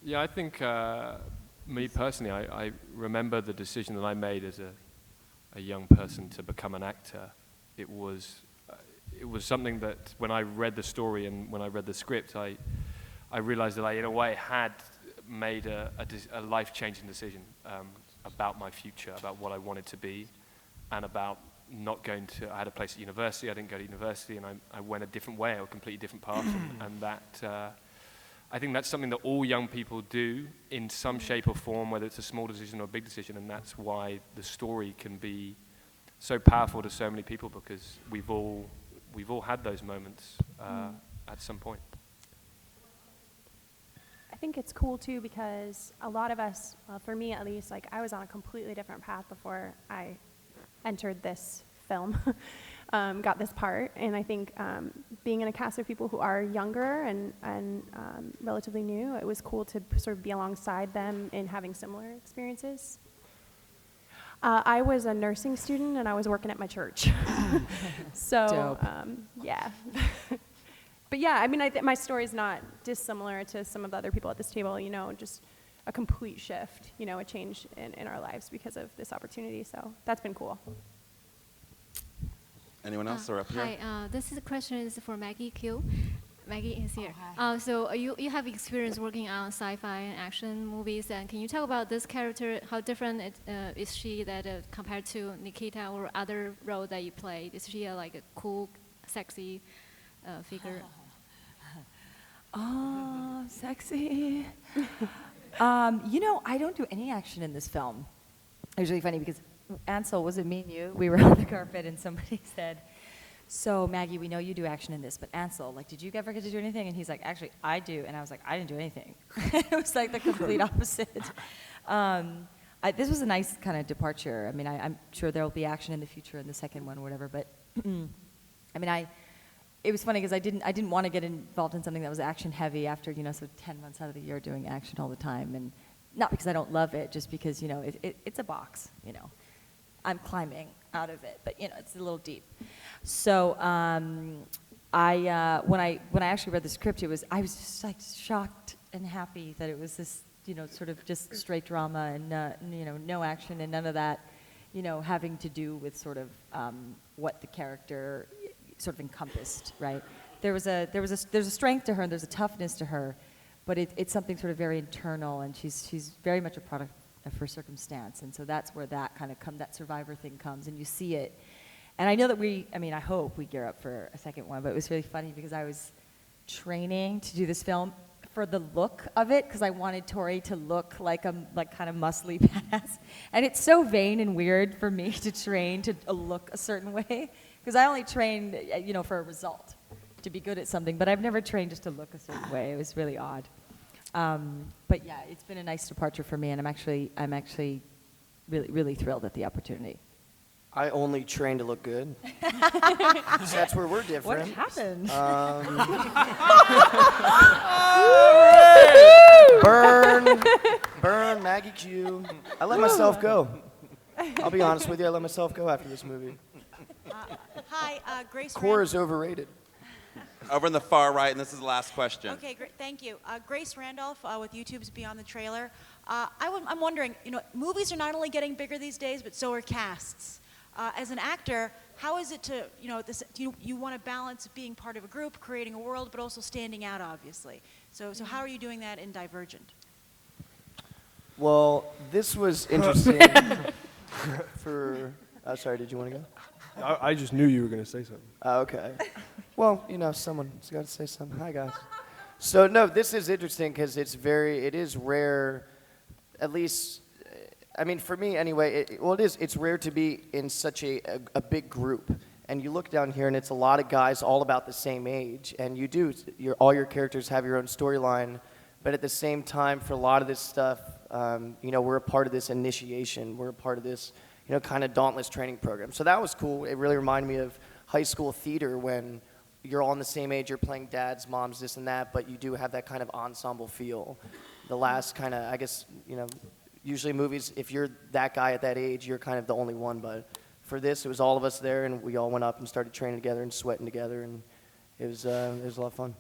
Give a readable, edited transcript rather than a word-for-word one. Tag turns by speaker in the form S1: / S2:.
S1: Yeah, I think me personally, I remember the decision that I made as a young person to become an actor. It was something that when I read the story and when I read the script, I realized that I, in a way, had made a life-changing decision about my future, about what I wanted to be, and about not going to. I had a place at university. I didn't go to university, and I went a different way, a completely different path, and that. I think that's something that all young people do in some shape or form, whether it's a small decision or a big decision, and that's why the story can be so powerful to so many people, because we've all had those moments at some point.
S2: I think it's cool too because a lot of us, for me at least, like I was on a completely different path before I entered this film, got this part, and I think being in a cast of people who are younger and relatively new, it was cool to sort of be alongside them in having similar experiences. I was a nursing student and I was working at my church. So, yeah. But yeah, I mean, my story is not dissimilar to some of the other people at this table, you know, just a complete shift, you know, a change in our lives because of this opportunity. So that's been cool.
S3: Anyone else? Or up here?
S4: Hi, this question is for Maggie Q. Maggie is here. So you have experience working on sci-fi and action movies, and can you talk about this character? How different is she that compared to Nikita or other role that you played? Is she like a cool, sexy figure?
S5: Oh, sexy. You know, I don't do any action in this film. It was really funny because Ansel, was it me and you? We were on the carpet and somebody said, so Maggie, we know you do action in this, but Ansel, like, did you ever get to do anything? And he's like, actually, I do. And I was like, I didn't do anything. It was like the complete opposite. This was a nice kind of departure. I mean, I'm sure there will be action in the future in the second one or whatever, but I mean, it was funny because I didn't want to get involved in something that was action heavy after, you know, so 10 months out of the year doing action all the time. And not because I don't love it, just because, you know, it's a box, you know. I'm climbing out of it, but you know, it's a little deep. So when I actually read the script, I was just like shocked and happy that it was this, you know, sort of just straight drama and you know, no action and none of that, you know, having to do with sort of what the character sort of encompassed, right? There's a strength to her and there's a toughness to her, but it's something sort of very internal, and she's very much a product of her circumstance, and so that's where that kind of that survivor thing comes, and you see it. And I know that I hope we gear up for a second one, but it was really funny because I was training to do this film for the look of it, because I wanted Tori to look like a kind of muscly badass, and it's so vain and weird for me to train to look a certain way, because I only trained, you know, for a result, to be good at something, but I've never trained just to look a certain way. It was really odd. But yeah, it's been a nice departure for me, and I'm actually really, really thrilled at the opportunity.
S6: I only train to look good. So that's where we're different.
S5: What happened?
S6: Burn, Maggie Q. I let myself go. I'll be honest with you, I let myself go after this movie.
S7: Hi, Grace.
S6: Core is overrated.
S3: Over in the far right, and this is the last question.
S7: Okay, great. Thank you. Grace Randolph with YouTube's Beyond the Trailer. I'm wondering, you know, movies are not only getting bigger these days, but so are casts. As an actor, how is it to, you know, you want to balance being part of a group, creating a world, but also standing out, obviously. So how are you doing that in Divergent?
S6: Well, this was interesting sorry, did you want to go?
S8: I just knew you were going to say something.
S6: Okay. Well, you know, someone's got to say something. Hi, guys. So, no, this is interesting because it is rare, at least, I mean, for me anyway, it's rare to be in such a big group. And you look down here and it's a lot of guys all about the same age. And all your characters have your own storyline. But at the same time, for a lot of this stuff, you know, we're a part of this initiation. We're a part of this, you know, kind of dauntless training program. So that was cool. It really reminded me of high school theater when you're all on the same age, you're playing dads, moms, this and that, but you do have that kind of ensemble feel. The last kind of, I guess, you know, usually movies, if you're that guy at that age, you're kind of the only one, but for this, it was all of us there, and we all went up and started training together and sweating together, and it was a lot of fun.